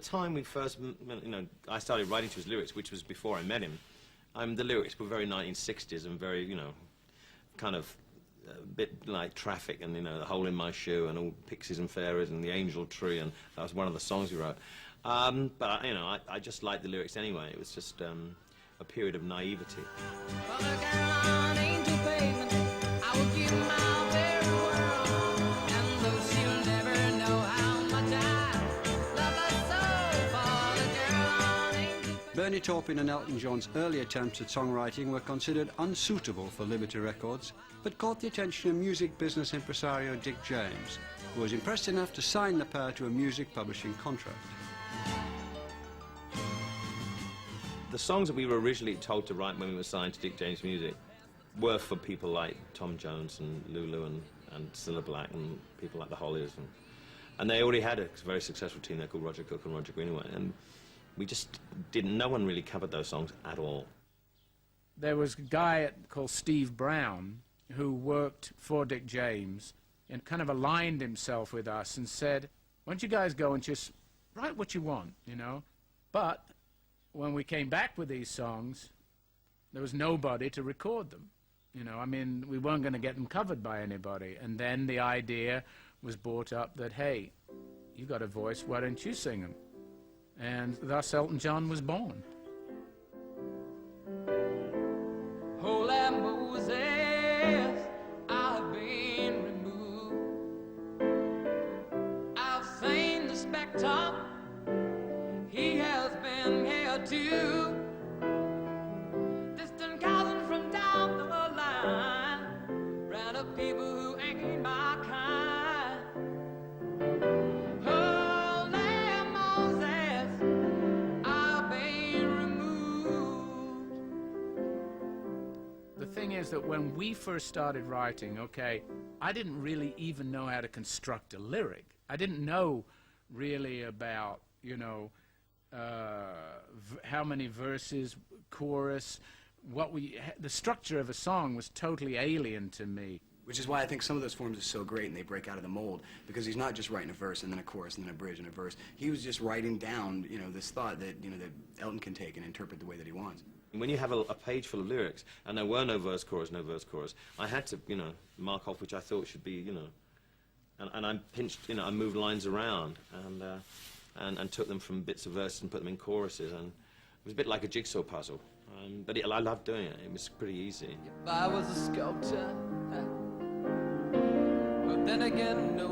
time we first, I started writing to his lyrics, which was before I met him, the lyrics were very 1960s and very, kind of a bit like Traffic and, the Hole in My Shoe and all Pixies and Fairies and the Angel Tree, and that was one of the songs we wrote. But, I just liked the lyrics anyway. It was just a period of naivety. Bernie Taupin and Elton John's early attempts at songwriting were considered unsuitable for Liberty Records, but caught the attention of music business impresario Dick James, who was impressed enough to sign the pair to a music publishing contract. The songs that we were originally told to write when we were signed to Dick James Music were for people like Tom Jones and Lulu and Cilla Black and people like the Hollies. And they already had a very successful team there called Roger Cook and Roger Greenaway. And we just didn't, no one really covered those songs at all. There was a guy called Steve Brown who worked for Dick James and kind of aligned himself with us and said, why don't you guys go and just write what you want, But when we came back with these songs, there was nobody to record them. We weren't going to get them covered by anybody. And then the idea was brought up that, hey, you got a voice, why don't you sing them? And thus Elton John was born. Holy Moses, I've been removed. I've seen the spectre, he has been here too. Distant cousin from down the line, round of people who ain't my kind. Holy Moses, I've been removed. The thing is that when we first started writing, I didn't really even know how to construct a lyric. I didn't know really about, how many verses, chorus, the structure of a song was totally alien to me. Which is why I think some of those forms are so great and they break out of the mold, because he's not just writing a verse and then a chorus and then a bridge and a verse. He was just writing down, this thought that, that Elton can take and interpret the way that he wants. When you have a page full of lyrics, and there were no verse, chorus, I had to, mark off which I thought should be, and I pinched, I moved lines around and took them from bits of verses and put them in choruses, and it was a bit like a jigsaw puzzle. But I loved doing it. It was pretty easy. If I was a sculptor, but then again, no